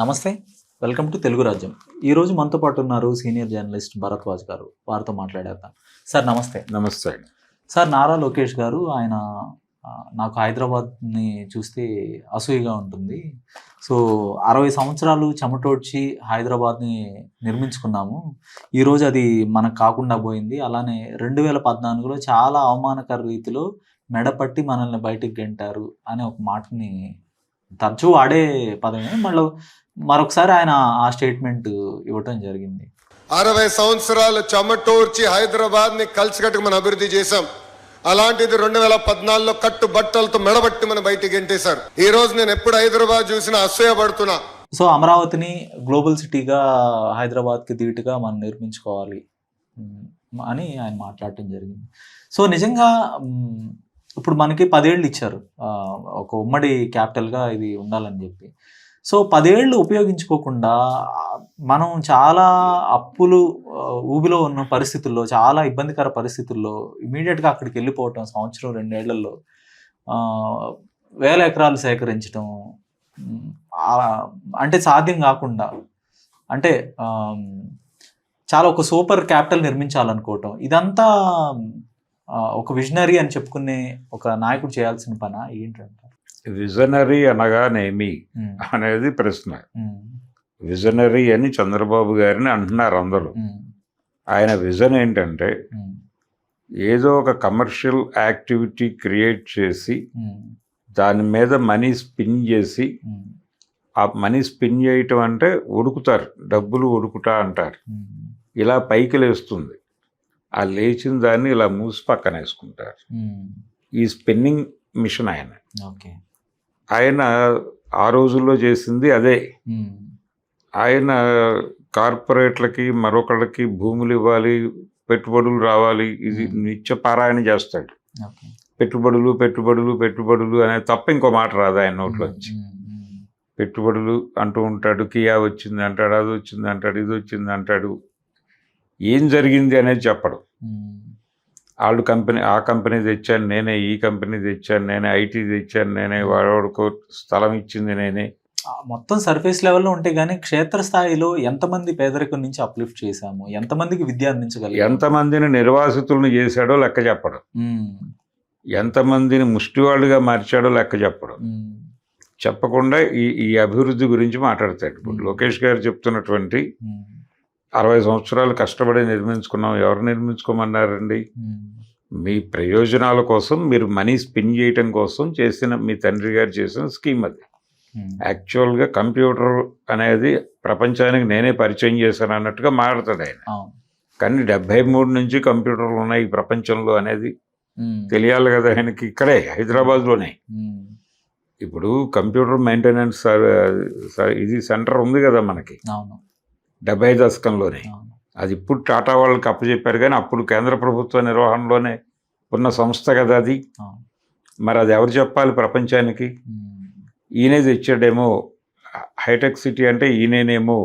నమస్తే. Welcome to Telugu రాజ్యం. ఈరోజు మనతో పాటు ఉన్నారు సీనియర్ జర్నలిస్ట్ భరద్వాజ్ గారు. వారితో మాట్లాడేద్దాం. సార్ నమస్తే. నమస్తే. సార్ నారా లోకేష్ గారు ఆయన నాకు హైదరాబాద్‌ని చూస్తే అసూయగా ఉంటుంది. సో 60 సంవత్సరాలు చెమటోడ్చి హైదరాబాద్‌ని నిర్మించుకున్నాము. ఈరోజు అది మనకు కాకుండా పోయింది. అలానే 2014లో చాలా అవమానకర రీతిలో మెడపట్టి మనల్ని బయటికి గెంటారు అనే ఒక మాటని తరచూ వాడే పదమే. మరొకసారి ఆయన ఆ స్టేట్మెంట్ ఇవ్వటం జరిగింది. 60 సంవత్సరాలు చెమటోర్చి హైదరాబాద్ ని కలిసికట్టుకు మనం అభివృద్ధి చేశాం. అలాంటిది 2014లో కట్టుబట్టలతో మెడబట్టి మనం బయటికి గెంటేశారు. ఈ రోజు నేను ఎప్పుడు హైదరాబాద్ చూసినా అసూయపడుతున్నా. సో అమరావతిని గ్లోబల్ సిటీగా హైదరాబాద్కి ధీటుగా మనం నిర్మించుకోవాలి అని ఆయన మాట్లాడటం జరిగింది. సో నిజంగా ఇప్పుడు మనకి 10 ఏళ్ళు ఇచ్చారు ఒక ఉమ్మడి క్యాపిటల్గా ఇది ఉండాలని చెప్పి. సో 10 ఏళ్ళు ఉపయోగించుకోకుండా మనం చాలా అప్పులు ఊబిలో ఉన్న పరిస్థితుల్లో, చాలా ఇబ్బందికర పరిస్థితుల్లో ఇమీడియట్గా అక్కడికి వెళ్ళిపోవటం, సంవత్సరం 2 ఏళ్లలో వేల ఎకరాలు సేకరించడం అంటే సాధ్యం కాకుండా, అంటే చాలా ఒక సూపర్ క్యాపిటల్ నిర్మించాలనుకోవటం, ఇదంతా ఒక విజనరీ అని చెప్పుకునే ఒక నాయకుడు చేయాల్సిన పనా ఏంటంటారు? విజనరీ అనగానేమి అనేది ప్రశ్న. విజనరీ అని చంద్రబాబు గారిని అంటున్నారు అందరూ. ఆయన విజన్ ఏంటంటే ఏదో ఒక కమర్షియల్ యాక్టివిటీ క్రియేట్ చేసి దాని మీద మనీ స్పిన్ చేసి, ఆ మనీ స్పిన్ చేయటం అంటే ఉడుకుతారు, డబ్బులు ఉడుకుతా అంటారు. ఇలా పైకి లేస్తుంది, ఆ లేచిన దాన్ని ఇలా మూసి పక్కన వేసుకుంటారు. ఈ స్పిన్నింగ్ మిషన్ ఆయన. ఆయన ఆ రోజుల్లో చేసింది అదే. ఆయన కార్పొరేట్లకి మరొకళ్ళకి భూములు ఇవ్వాలి, పెట్టుబడులు రావాలి, ఇది నిత్య పారాయణ చేస్తాడు. పెట్టుబడులు పెట్టుబడులు పెట్టుబడులు అనే తప్ప ఇంకో మాట రాదు ఆయన నోట్లో వచ్చి. పెట్టుబడులు అంటూ ఉంటాడు, కియా వచ్చింది అంటాడు, అది వచ్చింది అంటాడు, ఇది వచ్చింది అంటాడు. ఏం జరిగింది అనేది చెప్పడు. వాళ్ళు కంపెనీ, ఆ కంపెనీ తెచ్చాను నేనే, ఈ కంపెనీ తెచ్చాను నేనే, ఐటీ తెచ్చాను నేనే, వాడుకో స్థలం ఇచ్చింది నేనే. మొత్తం సర్ఫేస్ లెవెల్లో ఉంటే కానీ క్షేత్రస్థాయిలో ఎంతమంది పేదరికం నుంచి అప్లిఫ్ట్ చేశాము, ఎంతమందికి విద్య అందించగలిగాము, ఎంతమందిని నిర్వాసితులను చేశాడో లెక్క చెప్పడం, ఎంతమందిని ముష్టివాళ్ళుగా మార్చాడో లెక్క చెప్పడం. చెప్పకుండా ఈ అభివృద్ధి గురించి మాట్లాడతాడు. ఇప్పుడు లోకేష్ గారు చెప్తున్నటువంటి 60 సంవత్సరాలు కష్టపడి నిర్మించుకున్నాం. ఎవరు నిర్మించుకోమన్నారండి? మీ ప్రయోజనాల కోసం, మీరు మనీ స్పిన్ చేయటం కోసం చేసిన, మీ తండ్రి గారు చేసిన స్కీమ్ అది. యాక్చువల్గా కంప్యూటర్ అనేది ప్రపంచానికి నేనే పరిచయం చేశాను అన్నట్టుగా మాట్లాడతాడు ఆయన. కానీ 73 నుంచి కంప్యూటర్లు ఉన్నాయి ఈ ప్రపంచంలో అనేది తెలియాలి కదా ఆయనకి. ఇక్కడే హైదరాబాద్లోనే ఇప్పుడు కంప్యూటర్ మెయింటెనెన్స్ ఇది సెంటర్ ఉంది కదా మనకి 70 దశకంలోనే. అది ఇప్పుడు టాటా వాళ్ళకి అప్పచెప్పారు, కానీ అప్పుడు కేంద్ర ప్రభుత్వ నిర్వహణలోనే ఉన్న సంస్థ కదా అది. మరి అది ఎవరు చెప్పాలి ప్రపంచానికి? ఈయనే తెచ్చాడేమో, హైటెక్ సిటీ అంటే ఈయనేనేమో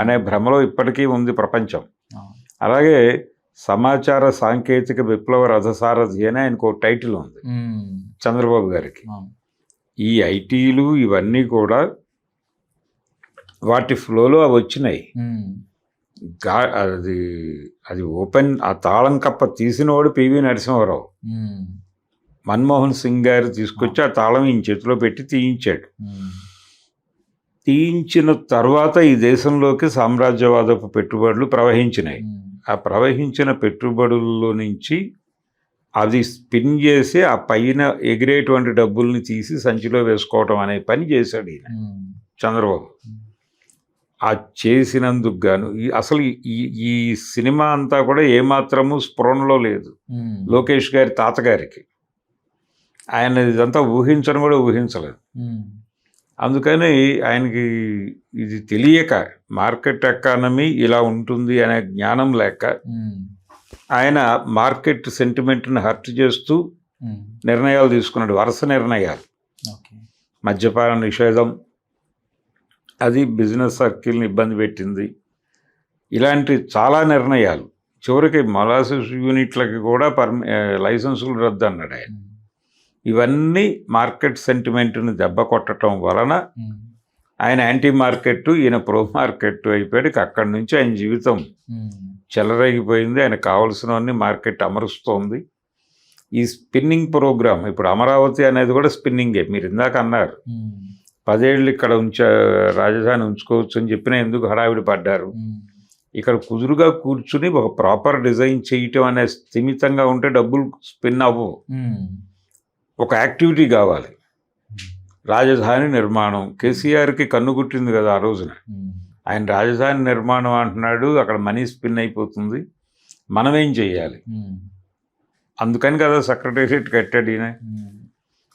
అనే భ్రమలో ఇప్పటికీ ఉంది ప్రపంచం. అలాగే సమాచార సాంకేతిక విప్లవ రథసారథి అని ఆయనకు టైటిల్ ఉంది చంద్రబాబు గారికి. ఈ ఐటీలు ఇవన్నీ కూడా వాటి ఫ్లోలో అవి వచ్చినాయి. అది ఓపెన్, ఆ తాళం కప్ప తీసినవాడు పివి నరసింహారావు. మన్మోహన్ సింగ్ గారు తీసుకొచ్చి ఆ తాళం ఈయన చేతిలో పెట్టి తీయించాడు. తీయించిన తర్వాత ఈ దేశంలోకి సామ్రాజ్యవాదపు పెట్టుబడులు ప్రవహించినాయి. ఆ ప్రవహించిన పెట్టుబడుల్లో నుంచి అది స్పిన్ చేసి ఆ పైన ఎగిరేటువంటి డబ్బుల్ని తీసి సంచిలో వేసుకోవటం అనే పని చేశాడు ఈయన చంద్రబాబు. ఆ చేసినందుకు గాను అసలు ఈ సినిమా అంతా కూడా ఏమాత్రము స్ఫురణలో లేదు లోకేష్ గారి తాతగారికి. ఆయన ఇదంతా ఊహించను కూడా ఊహించలేదు. అందుకని ఆయనకి ఇది తెలియక, మార్కెట్ ఎకానమీ ఇలా ఉంటుంది అనే జ్ఞానం లేక, ఆయన మార్కెట్ సెంటిమెంట్ని హర్ట్ చేస్తూ నిర్ణయాలు తీసుకున్నాడు, వరుస నిర్ణయాలు. మద్యపాన నిషేధం, అది బిజినెస్ సర్కిల్ని ఇబ్బంది పెట్టింది. ఇలాంటి చాలా నిర్ణయాలు. చివరికి మొలాసిస్ యూనిట్లకి కూడా లైసెన్సులు రద్దు అన్నాడు ఆయన. ఇవన్నీ మార్కెట్ సెంటిమెంట్ని దెబ్బ కొట్టడం వలన ఆయన యాంటీ మార్కెట్, ఈయన ప్రో మార్కెట్ అయిపోయాడు. అక్కడి నుంచి ఆయన జీవితం చెలరేగిపోయింది. ఆయన కావలసినవన్నీ మార్కెట్ అమరుస్తోంది. ఈ స్పిన్నింగ్ ప్రోగ్రామ్, ఇప్పుడు అమరావతి అనేది కూడా స్పిన్నింగే. మీరు ఇందాక అన్నారు 10 ఏళ్ళు ఇక్కడ రాజధాని ఉంచుకోవచ్చు అని చెప్పినా ఎందుకు హడావిడి పడ్డారు. ఇక్కడ కుదురుగా కూర్చుని ఒక ప్రాపర్ డిజైన్ చేయటం అనే స్థిమితంగా ఉంటే డబ్బులు స్పిన్ అవ్వవు. ఒక యాక్టివిటీ కావాలి. రాజధాని నిర్మాణం కేసీఆర్కి కన్నుగుట్టింది కదా ఆ రోజున. ఆయన రాజధాని నిర్మాణం అంటున్నాడు, అక్కడ మనీ స్పిన్ అయిపోతుంది, మనమేం చేయాలి? అందుకని కదా సెక్రటేరియట్ కట్టాడు ఈయన.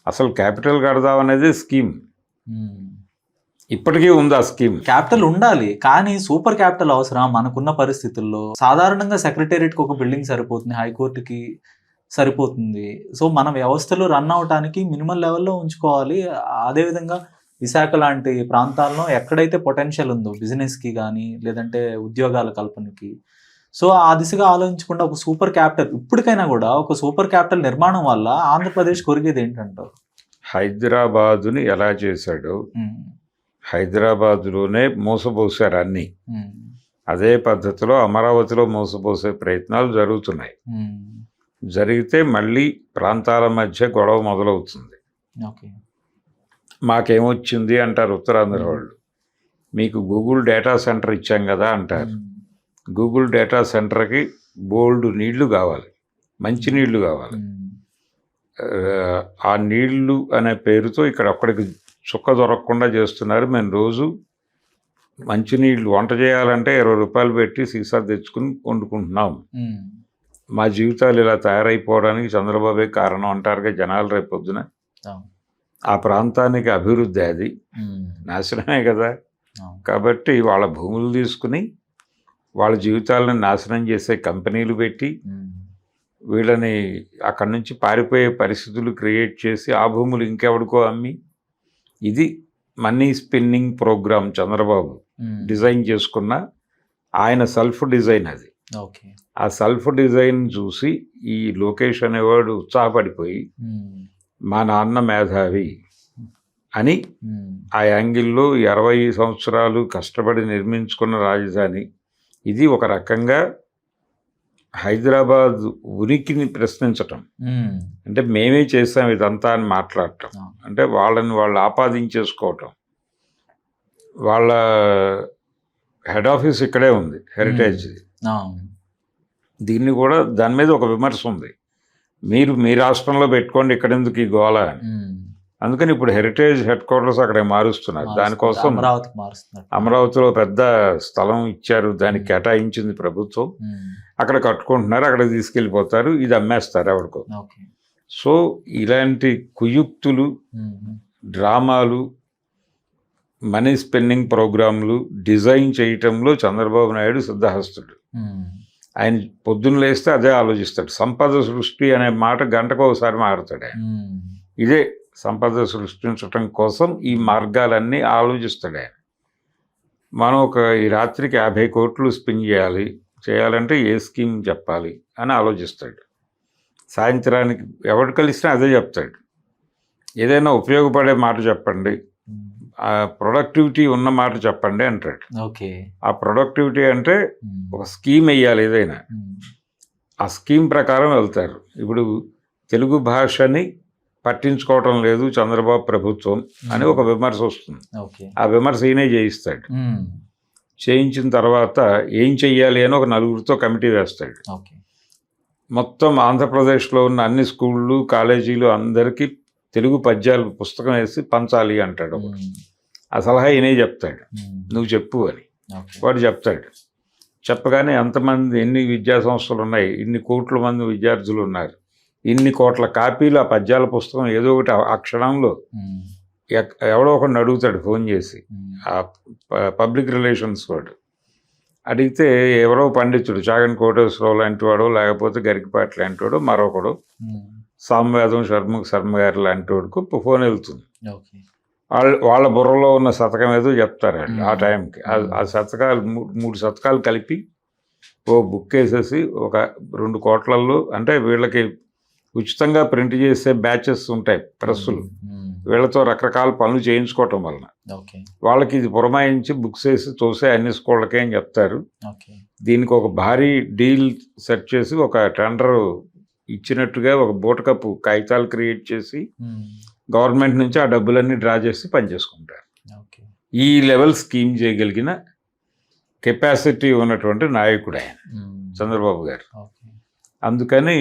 అసలు క్యాపిటల్ కడదాం అనేది స్కీమ్. ఇప్పటికీ ఉంది ఆ స్కీమ్. క్యాపిటల్ ఉండాలి, కానీ సూపర్ క్యాపిటల్ అవసరం మనకున్న పరిస్థితుల్లో. సాధారణంగా సెక్రటేరియట్కి ఒక బిల్డింగ్ సరిపోతుంది, హైకోర్టుకి సరిపోతుంది. సో మన వ్యవస్థలు రన్ అవటానికి మినిమం లెవెల్లో ఉంచుకోవాలి. అదేవిధంగా విశాఖ లాంటి ప్రాంతాల్లో ఎక్కడైతే పొటెన్షియల్ ఉందో బిజినెస్కి కానీ లేదంటే ఉద్యోగాల కల్పనకి, సో ఆ దిశగా ఆలోచించకుండా ఒక సూపర్ క్యాపిటల్, ఇప్పటికైనా కూడా ఒక సూపర్ క్యాపిటల్ నిర్మాణం వల్ల ఆంధ్రప్రదేశ్ కొరిగేది ఏంటంటారు? హైదరాబాదుని ఎలా చేశాడో హైదరాబాదులోనే మోసపోసారు అన్నీ. అదే పద్ధతిలో అమరావతిలో మోసపోసే ప్రయత్నాలు జరుగుతున్నాయి. జరిగితే మళ్ళీ ప్రాంతాల మధ్య గొడవ మొదలవుతుంది. మాకేమొచ్చింది అంటారు ఉత్తరాంధ్ర వాళ్ళు. మీకు గూగుల్ డేటా సెంటర్ ఇచ్చాం కదా అంటారు. గూగుల్ డేటా సెంటర్కి బోల్డ్ నీళ్లు కావాలి, మంచి నీళ్లు కావాలి. ఆ నీళ్లు అనే పేరుతో ఇక్కడ ఒక్కడికి చుక్క దొరకకుండా చేస్తున్నారు. మేము రోజు మంచినీళ్ళు వంట చేయాలంటే 20 రూపాయలు పెట్టి సీసా తెచ్చుకుని వండుకుంటున్నాం. మా జీవితాలు ఇలా తయారైపోవడానికి చంద్రబాబే కారణం అంటారుగా జనాలు రేపొద్దున. ఆ ప్రాంతానికి అభివృద్ధి అది నాశనమే కదా. కాబట్టి వాళ్ళ భూములు తీసుకుని వాళ్ళ జీవితాలను నాశనం చేసే కంపెనీలు పెట్టి వీళ్ళని అక్కడి నుంచి పారిపోయే పరిస్థితులు క్రియేట్ చేసి ఆ భూములు ఇంకెవడికో అమ్మి, ఇది money spinning programme Chandrababu design చేసుకున్న ఆయన సెల్ఫ్ డిజైన్ అది. ఆ సెల్ఫ్ డిజైన్ చూసి ఈ లోకేష్ అనేవాడు ఉత్సాహపడిపోయి మా నాన్న మేధావి అని ఆ యాంగిల్లో 20 సంవత్సరాలు కష్టపడి నిర్మించుకున్న రాజధాని ఇది ఒక రకంగా హైదరాబాద్ ఉనికిని ప్రశ్నించటం. అంటే మేమే చేసాం ఇదంతా అని మాట్లాడటం, అంటే వాళ్ళని వాళ్ళు ఆపాదించేసుకోవటం. వాళ్ళ హెడ్ ఆఫీస్ ఇక్కడే ఉంది, హెరిటేజ్. దీన్ని కూడా దాని మీద ఒక విమర్శ ఉంది. మీరు మీ రాష్ట్రంలో పెట్టుకోండి, ఇక్కడెందుకు ఈ గోళ అని. అందుకని ఇప్పుడు హెరిటేజ్ హెడ్ క్వార్టర్స్ అక్కడ మారుస్తున్నారు. దానికోసం అమరావతిలో పెద్ద స్థలం ఇచ్చారు, దానికి కేటాయించింది ప్రభుత్వం. అక్కడ కట్టుకుంటున్నారు, అక్కడ తీసుకెళ్ళిపోతారు, ఇది అమ్మేస్తారు ఎవరికో. సో ఇలాంటి కుయుక్తులు, డ్రామాలు, మనీ స్పెండింగ్ ప్రోగ్రాంలు డిజైన్ చేయటంలో చంద్రబాబు నాయుడు సిద్ధహస్తుడు. ఆయన పొద్దున్న లేస్తే అదే ఆలోచిస్తాడు. సంపద సృష్టి అనే మాట గంటకు ఒకసారి మారుతాడు ఆయన. ఇదే సంపద సృష్టించటం కోసం ఈ మార్గాలన్నీ ఆలోచిస్తాడు ఆయన. మనం ఈ రాత్రికి 50 కోట్లు స్పిన్ చేయాలంటే ఏ స్కీమ్ చెప్పాలి అని ఆలోచిస్తాడు. సాయంత్రానికి ఎవరు కలిసినా అదే చెప్తాడు. ఏదైనా ఉపయోగపడే మాట చెప్పండి, ఆ ప్రొడక్టివిటీ ఉన్న మాట చెప్పండి అంటాడు. ఆ ప్రొడక్టివిటీ అంటే ఒక స్కీమ్ వేయాలి ఏదైనా, ఆ స్కీమ్ ప్రకారం వెళ్తారు. ఇప్పుడు తెలుగు భాషని పట్టించుకోవటం లేదు చంద్రబాబు ప్రభుత్వం అని ఒక విమర్శ వస్తుంది. ఆ విమర్శ ఈయనే చేయిస్తాడు. చేయించిన తర్వాత ఏం చెయ్యాలి అని ఒక 4గురితో కమిటీ వేస్తాడు. మొత్తం ఆంధ్రప్రదేశ్లో ఉన్న అన్ని స్కూళ్ళు, కాలేజీలు అందరికీ తెలుగు పద్యాలు పుస్తకం వేసి పంచాలి అంటాడు. ఆ సలహా ఈయనే చెప్తాడు, నువ్వు చెప్పు అని. వాడు చెప్తాడు. చెప్పగానే ఎంతమంది, ఎన్ని విద్యా సంస్థలు ఉన్నాయి, ఇన్ని కోట్ల మంది విద్యార్థులు ఉన్నారు, ఇన్ని కోట్ల కాపీలు ఆ పద్యాల పుస్తకం ఏదో ఒకటి ఆ క్షణంలో ఎవడో ఒకడిని అడుగుతాడు ఫోన్ చేసి. ఆ పబ్లిక్ రిలేషన్స్ వాడు అడిగితే ఎవరో పండితుడు, చాగంటి కోటేశ్వరరావు లాంటి వాడు, లేకపోతే గరికపాటి లాంటి వాడు, మరొకడు సామవేదం శర్మ గారు లాంటి వాడికి ఫోన్ వెళ్తుంది. వాళ్ళ బుర్రలో ఉన్న శతకం ఏదో చెప్తారు ఆ టైంకి. ఆ శతకాలు 3 శతకాలు కలిపి ఓ బుక్ వేసేసి ఒక 2 కోట్లలో, అంటే వీళ్ళకి ఉచితంగా ప్రింట్ చేసే బ్యాచెస్ ఉంటాయి ప్రెస్సులు, వీళ్ళతో రకరకాల పనులు చేయించుకోవటం వలన ఓకే వాళ్ళకి ఇది పురమాయించి బుక్స్ వేసి తోసే అన్ని స్కూళ్ళకే అని చెప్తారు. ఓకే దీనికి ఒక భారీ డీల్ సెట్ చేసి ఒక టెండర్ ఇచ్చినట్టుగా ఒక బూటకప్పు కాగితాలు క్రియేట్ చేసి గవర్నమెంట్ నుంచి ఆ డబ్బులన్నీ డ్రా చేసి పనిచేసుకుంటారు. ఓకే ఈ లెవెల్ స్కీమ్ చేయగలిగిన కెపాసిటీ ఉన్నటువంటి నాయకుడు ఆయన చంద్రబాబు గారు. ఓకే అందుకని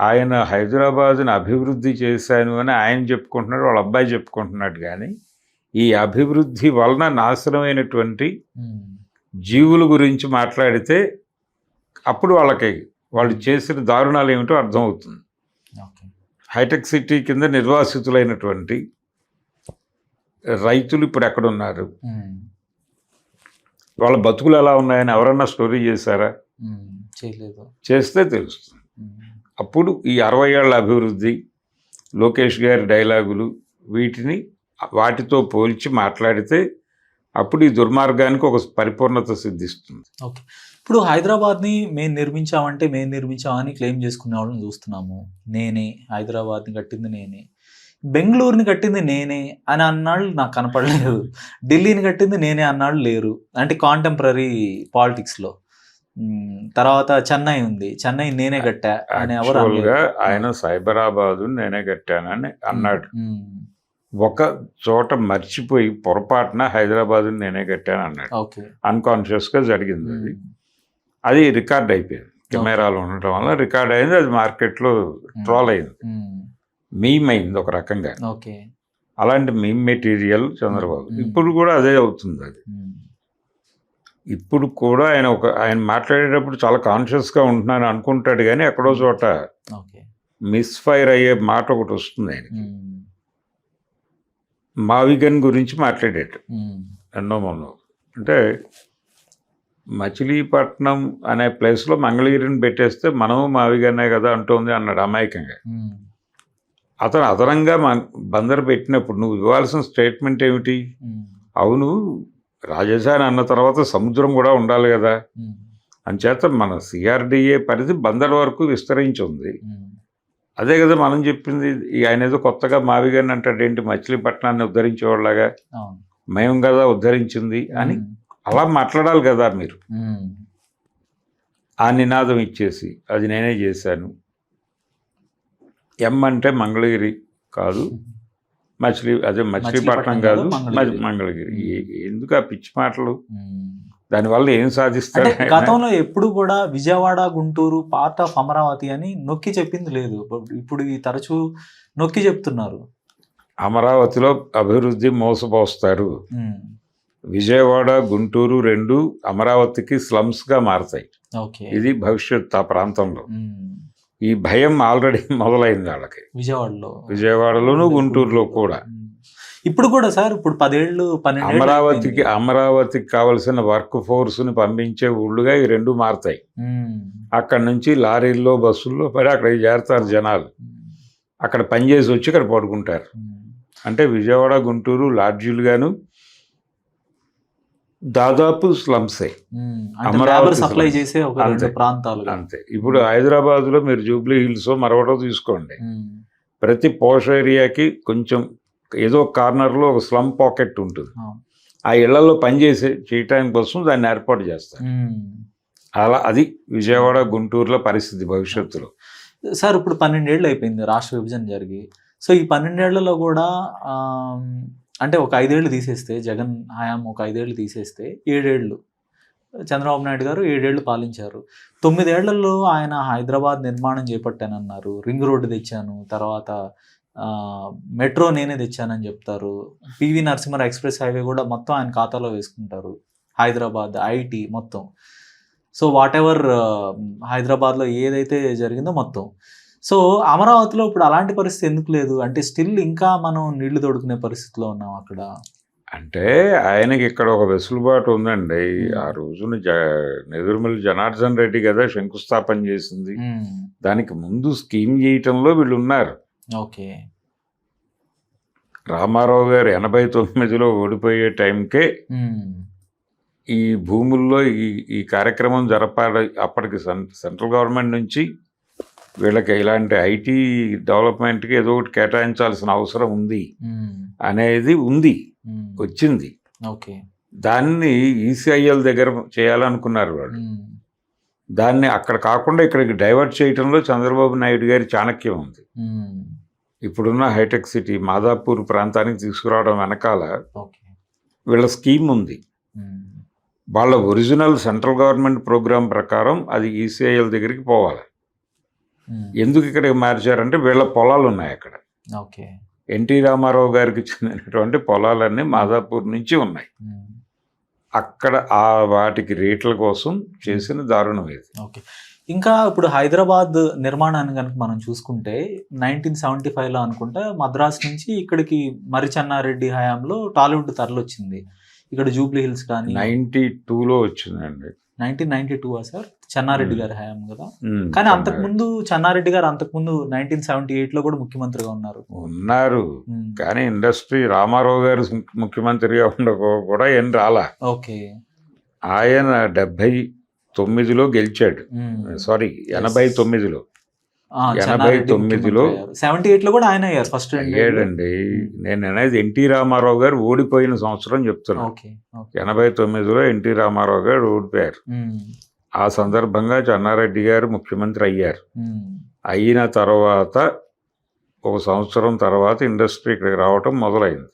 ఆయన హైదరాబాద్ని అభివృద్ధి చేశాను అని ఆయన చెప్పుకుంటున్నాడు, వాళ్ళ అబ్బాయి చెప్పుకుంటున్నాడు. కానీ ఈ అభివృద్ధి వలన నాశనమైనటువంటి జీవుల గురించి మాట్లాడితే అప్పుడు వాళ్ళకి వాళ్ళు చేసిన దారుణాలు ఏమిటో అర్థమవుతుంది. ఓకే హైటెక్ సిటీ కింద నిర్వాసితులైనటువంటి రైతులు ఇప్పుడు ఎక్కడున్నారు, వాళ్ళ బతుకులు ఎలా ఉన్నాయని ఎవరన్నా స్టోరీ చేశారా? చేయలేదు. చేస్తే తెలుస్తుంది. అప్పుడు ఈ 60 ఏళ్ల అభివృద్ధి, లోకేష్ గారి డైలాగులు వాటితో పోల్చి మాట్లాడితే అప్పుడు ఈ దుర్మార్గానికి ఒక పరిపూర్ణత సిద్ధిస్తుంది. ఓకే, ఇప్పుడు హైదరాబాద్ని మేము నిర్మించామని క్లెయిమ్ చేసుకునే వాళ్ళని చూస్తున్నాము. నేనే హైదరాబాద్ని కట్టింది నేనే, బెంగళూరుని కట్టింది నేనే అని అన్నాళ్ళు నాకు కనపడలేదు. ఢిల్లీని కట్టింది నేనే అన్నాళ్ళు లేరు, అంటే కాంటెంపరీ పాలిటిక్స్లో. తర్వాత చెన్నై ఉంది, చెన్నై నేనే కట్టా అని ఎవరు ఆయన సైబరాబాదు నేనే కట్టానని అన్నాడు. ఒక చోట మర్చిపోయి పొరపాటున హైదరాబాదు నేనే కట్టాను అన్నాడు. అన్కాన్షియస్ గా జరిగింది. అది రికార్డ్ అయిపోయింది, కెమెరాలు ఉండటం వల్ల రికార్డ్ అయింది. అది మార్కెట్లో ట్రోల్ అయింది, మీమ్ అయింది ఒక రకంగా. అలాంటి మీమ్ మెటీరియల్ చంద్రబాబు. ఇప్పుడు కూడా అదే అవుతుంది. అది ఇప్పుడు కూడా ఆయన మాట్లాడేటప్పుడు చాలా కాన్షియస్గా ఉంటున్నాను అనుకుంటాడు, కానీ ఎక్కడో చోట మిస్ఫైర్ అయ్యే మాట ఒకటి వస్తుంది ఆయనకి. మావిగన్ గురించి మాట్లాడాడు ఎన్నో మొన్న. అంటే మచిలీపట్నం అనే ప్లేస్లో మంగళగిరిని పెట్టేస్తే మనము మావిగన్నే కదా అంటోంది అన్నాడు అమాయకంగా. అతను అదనంగా బందరు పెట్టినప్పుడు నువ్వు ఇవ్వాల్సిన స్టేట్మెంట్ ఏమిటి? అవును, రాజధాని అన్న తర్వాత సముద్రం కూడా ఉండాలి కదా, అంచేత మన సిఆర్డిఏ పరిధి బందర్ వరకు విస్తరించి ఉంది. అదే కదా మనం చెప్పింది. ఆయన ఏదో కొత్తగా మావిగన్ అంటాడేంటి, మచిలీపట్నాన్ని ఉద్ధరించేవాళ్ళగా, మేము కదా ఉద్ధరించింది అని అలా మాట్లాడాలి కదా మీరు. ఆ నినాదం ఇచ్చేసి అది నేనే చేశాను, ఎం అంటే మంగళగిరి కాదు, మచిలీపట్నం కాదు మంగళగిరి. ఎందుకు ఆ పిచ్చి మాటలు? దానివల్ల ఏం సాధిస్తారు? గతంలో ఎప్పుడు కూడా విజయవాడ గుంటూరు పార్ట్ ఆఫ్ అమరావతి అని నొక్కి చెప్పింది లేదు. ఇప్పుడు ఈ తరచూ నొక్కి చెప్తున్నారు. అమరావతిలో అభివృద్ధి మోసపోస్తారు. విజయవాడ గుంటూరు రెండు అమరావతికి స్లమ్స్ గా మారతాయి. ఇది భవిష్యత్ ఆ ప్రాంతంలో. ఈ భయం ఆల్రెడీ మొదలైంది వాళ్ళకి, విజయవాడలోను గుంటూరులో కూడా. ఇప్పుడు కూడా సార్, ఇప్పుడు 10 అమరావతికి కావలసిన వర్క్ ఫోర్స్ ని పంపించే ఊళ్ళుగా ఈ రెండు మారతాయి. అక్కడ నుంచి లారీల్లో బస్సుల్లో పడి అక్కడ చేరతారు జనాలు. అక్కడ పనిచేసి వచ్చి ఇక్కడ పడుకుంటారు. అంటే విజయవాడ గుంటూరు లాడ్జీలు గాను దాదాపు స్లమ్సే, సప్లై చేసే ప్రాంతాలు అంతే. ఇప్పుడు హైదరాబాద్ లో మీరు జూబ్లీ హిల్స్ మరొకటో తీసుకోండి, ప్రతి పోష్ ఏరియాకి కొంచెం ఏదో కార్నర్లో ఒక స్లమ్ పాకెట్ ఉంటుంది. ఆ ఇళ్లలో చేయటానికి కోసం దాన్ని ఏర్పాటు చేస్తారు. అలా అది విజయవాడ గుంటూరులో పరిస్థితి భవిష్యత్తులో. సార్ ఇప్పుడు 12 ఏళ్ళు అయిపోయింది రాష్ట్ర విభజన జరిగి. సో ఈ 12 ఏళ్లలో కూడా అంటే ఒక 5 ఏళ్ళు తీసేస్తే, జగన్ హయాం ఒక 5 ఏళ్ళు తీసేస్తే 7 ఏళ్ళు చంద్రబాబు నాయుడు గారు 7 ఏళ్ళు పాలించారు. 9 ఏళ్లలో ఆయన హైదరాబాద్ నిర్మాణం చేపట్టానన్నారు, రింగ్ రోడ్డు తెచ్చాను, తర్వాత మెట్రో నేనే తెచ్చానని చెప్తారు. పివి నరసింహ ఎక్స్ప్రెస్ హైవే కూడా మొత్తం ఆయన ఖాతాలో వేసుకుంటారు. హైదరాబాద్ ఐటీ మొత్తం. సో వాట్ ఎవర్ హైదరాబాద్లో ఏదైతే జరిగిందో మొత్తం. సో అమరావతిలో ఇప్పుడు అలాంటి పరిస్థితి ఎందుకు లేదు? అంటే స్టిల్ ఇంకా మనం నీళ్లు తోడుకునే పరిస్థితిలో ఉన్నాం అక్కడ. అంటే ఆయనకి ఇక్కడ ఒక వెసులుబాటు ఉందండి. ఆ రోజున నెదురుమల్లి జనార్దన్ రెడ్డి కదా శంకుస్థాపన చేసింది. దానికి ముందు స్కీమ్ చేయటంలో వీళ్ళు ఉన్నారు. రామారావు గారు 89లో ఓడిపోయే టైంకే ఈ భూముల్లో ఈ కార్యక్రమం జరపాలి. అప్పటికి సెంట్రల్ గవర్నమెంట్ నుంచి వీళ్ళకి ఇలాంటి ఐటీ డెవలప్మెంట్కి ఏదో ఒకటి కేటాయించాల్సిన అవసరం ఉంది అనేది ఉంది, వచ్చింది. ఓకే. దాన్ని ఈసీఐఎల్ దగ్గర చేయాలనుకున్నారు వాళ్ళు. దాన్ని అక్కడ కాకుండా ఇక్కడికి డైవర్ట్ చేయడంలో చంద్రబాబు నాయుడు గారి చాణక్యం ఉంది. ఇప్పుడున్న హైటెక్ సిటీ మాదాపూర్ ప్రాంతానికి తీసుకురావడం వెనకాల వీళ్ళ స్కీమ్ ఉంది. వాళ్ళ ఒరిజినల్ సెంట్రల్ గవర్నమెంట్ ప్రోగ్రాం ప్రకారం అది ఈసీఐఎల్ దగ్గరికి పోవాలి. ఎందుకు ఇక్కడికి మార్చారంటే వీళ్ళ పొలాలు ఉన్నాయి అక్కడ. ఎన్టీ రామారావు గారికి చెందినటువంటి పొలాలన్నీ మాదాపూర్ నుంచి ఉన్నాయి. అక్కడ వాటికి రేట్ల కోసం చేసిన దారుణం ఇది. ఓకే. ఇంకా ఇప్పుడు హైదరాబాద్ నిర్మాణాన్ని కనుక మనం చూసుకుంటే 1975లో అనుకుంటా మద్రాస్ నుంచి ఇక్కడికి మరి చెన్నారెడ్డి హయాంలో టాలీవుడ్ తరలొచ్చింది. ఇక్కడ జూబ్లీ హిల్స్ కానీ 92లో వచ్చిందండి. 1992 సార్, చెన్నారెడ్డి గారి హయాం కదా. కానీ అంతకుముందు చెన్నారెడ్డి గారు అంతకుముందు 1978లో కూడా ముఖ్యమంత్రిగా ఉన్నారు. కానీ ఇండస్ట్రీ రామారావు గారు ముఖ్యమంత్రిగా ఉండకో కూడా ఏం రాలా. ఓకే. ఆయన 79లో గెలిచాడు. సారీ 89లో 78లో కూడా ఆయన అయ్యారు ఫస్ట్ అయ్యాడండి. నేను అనేది ఎన్టీ రామారావు గారు ఓడిపోయిన సంవత్సరం చెప్తున్నాను. 89లో ఎన్టీ రామారావు గారు ఓడిపోయారు. ఆ సందర్భంగా చెన్నారెడ్డి గారు ముఖ్యమంత్రి అయ్యారు. అయిన తర్వాత ఒక సంవత్సరం తర్వాత ఇండస్ట్రీ ఇక్కడికి రావటం మొదలైంది.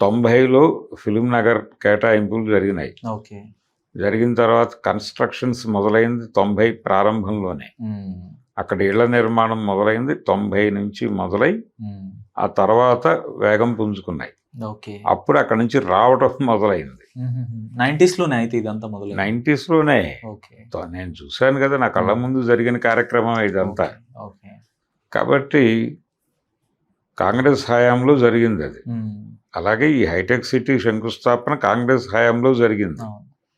90లో ఫిలిం నగర్ కేటాయింపులు జరిగినాయి. జరిగిన తర్వాత కన్స్ట్రక్షన్స్ మొదలైంది 90 ప్రారంభంలోనే. అక్కడ ఇళ్ల నిర్మాణం మొదలైంది 90 నుంచి మొదలై ఆ తర్వాత వేగం పుంజుకున్నాయి. అప్పుడు అక్కడ నుంచి రావటం మొదలైంది. 90స్లోనే అయితే ఇదంతా మొదలైంది. 90స్లోనే నేను చూశాను కదా, నా కళ్ళ ముందు జరిగిన కార్యక్రమం ఇదంతా. కాబట్టి కాంగ్రెస్ హయాంలో జరిగింది అది. అలాగే ఈ హైటెక్ సిటీ శంకుస్థాపన కాంగ్రెస్ హయాంలో జరిగింది.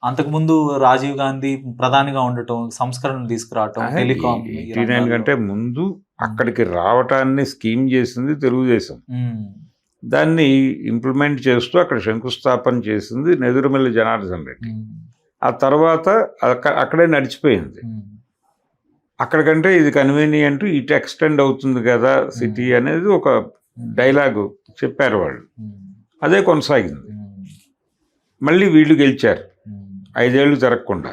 అంతకుముందు రాజీవ్ గాంధీ ప్రధానిగా ఉండటం, సంస్కరణలు తీసుకురావటం, టెలికాం 89 కంటే ముందు అక్కడికి రావటాన్ని స్కీమ్ చేసింది తెలుగుదేశం. దాన్ని ఇంప్లిమెంట్ చేస్తూ అక్కడ శంకుస్థాపన చేసింది నెదురుమల్లి జనార్దన్ రెడ్డి. ఆ తర్వాత అక్కడే నడిచిపోయింది. అక్కడికంటే ఇది కన్వీనియంట్, ఇటు ఎక్స్టెండ్ అవుతుంది కదా సిటీ అనేది ఒక డైలాగు చెప్పారు వాళ్ళు. అదే కొనసాగింది. మళ్ళీ వీళ్ళు గెలిచారు 5 ఏళ్ళు జరగకుండా.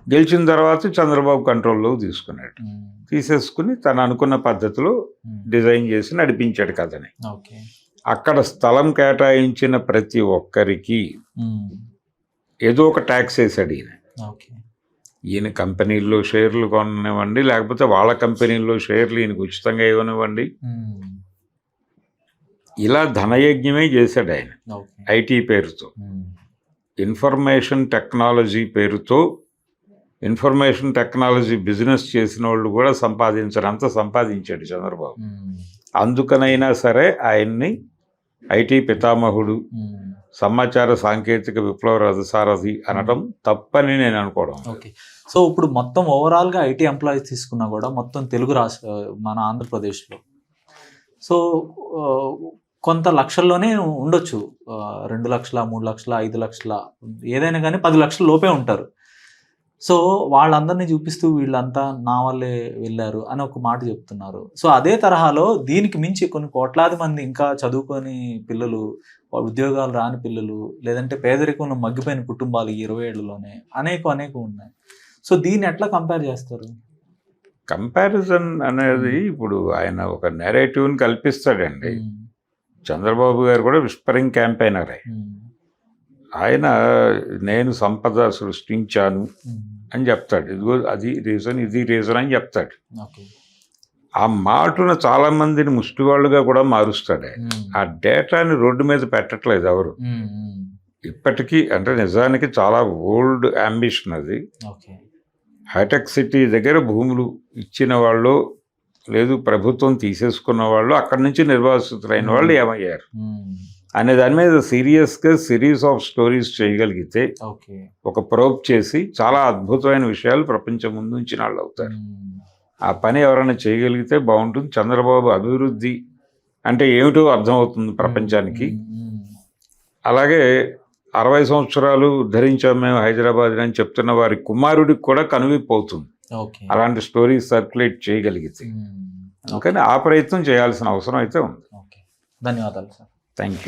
గెలిచిన తర్వాత చంద్రబాబు కంట్రోల్లోకి తీసుకున్నాడు. తీసేసుకుని తను అనుకున్న పద్ధతిలో డిజైన్ చేసి నడిపించాడు కథని. అక్కడ స్థలం కేటాయించిన ప్రతి ఒక్కరికి ఏదో ఒక ట్యాక్స్ వేసాడు ఈయన. ఈయన కంపెనీల్లో షేర్లు కొననివ్వండి, లేకపోతే వాళ్ళ కంపెనీల్లో షేర్లు ఈయనకు ఉచితంగా ఇవ్వనివ్వండి, ఇలా ధనయజ్ఞమే చేశాడు ఆయన. ఐటీ పేరుతో, ఇన్ఫర్మేషన్ టెక్నాలజీ పేరుతో ఇన్ఫర్మేషన్ టెక్నాలజీ బిజినెస్ చేసిన వాళ్ళు కూడా అంత సంపాదించాడు చంద్రబాబు. అందుకనైనా సరే ఆయన్ని ఐటీ పితామహుడు, సమాచార సాంకేతిక విప్లవ రథసారథి అనడం తప్పని నేను అనుకోవడం. సో ఇప్పుడు మొత్తం ఓవరాల్గా ఐటీ ఎంప్లాయీస్ తీసుకున్నా కూడా మొత్తం తెలుగు రాష్ట్ర మన ఆంధ్రప్రదేశ్లో సో కొంత లక్షల్లోనే ఉండొచ్చు. 2 లక్షల, 3 లక్షల, 5 లక్షల, ఏదైనా కానీ 10 లక్షల లోపే ఉంటారు. సో వాళ్ళందరినీ చూపిస్తూ వీళ్ళంతా నా వల్లే వెళ్ళారు అని ఒక మాట చెప్తున్నారు. సో అదే తరహాలో దీనికి మించి కొన్ని కోట్లాది మంది ఇంకా చదువుకొని పిల్లలు, ఉద్యోగాలు రాని పిల్లలు, లేదంటే పేదరికంలో మగ్గిపోయిన కుటుంబాలు ఈ 20 ఏళ్లలోనే అనేక ఉన్నాయి. సో దీన్ని ఎట్లా కంపేర్ చేస్తారు? కంపారిజన్ అనేది ఇప్పుడు ఆయన ఒక నెరేటివ్ని కల్పిస్తాడండి. చంద్రబాబు గారు కూడా విస్పరింగ్ క్యాంపెయినరే. ఆయన నేను సంపద సృష్టించాను అని చెప్తాడు. ఇదిగో అది రీజన్, ఇది రీజన్ అని చెప్తాడు. ఆ మాటను చాలా మందిని ముష్టివాళ్ళుగా కూడా మారుస్తాడు. ఆ డేటాని రోడ్డు మీద పెట్టట్లేదు ఎవరు ఇప్పటికీ. అంటే నిజానికి చాలా ఓల్డ్ అంబిషన్ అది. హైటెక్ సిటీ దగ్గర భూములు ఇచ్చిన వాళ్ళు లేదు, ప్రభుత్వం తీసేసుకున్న వాళ్ళు, అక్కడి నుంచి నిర్వాసితులైన వాళ్ళు ఏమయ్యారు అనే దాని మీద సీరియస్గా సిరీస్ ఆఫ్ స్టోరీస్ చేయగలిగితే, ఒక ప్రోబ్ చేసి చాలా అద్భుతమైన విషయాలు ప్రపంచం ముందు ఉంచిన వాళ్ళు అవుతారు. ఆ పని ఎవరైనా చేయగలిగితే బాగుంటుంది. చంద్రబాబు అభివృద్ధి అంటే ఏమిటో అర్థమవుతుంది ప్రపంచానికి. అలాగే 60 సంవత్సరాలు ఉద్ధరించాం మేము హైదరాబాద్ అని చెప్తున్న వారి కుమారుడికి కూడా కనువిప్పు అవుతుంది. ఓకే. అలాంటి స్టోరీస్ సర్క్యులేట్ చేయగలిగితే. మ్మ్. అందుకని ఆ ప్రయత్నం చేయాల్సిన అవసరం అయితే ఉంది. ఓకే. ధన్యవాదాలు సార్. Thank you.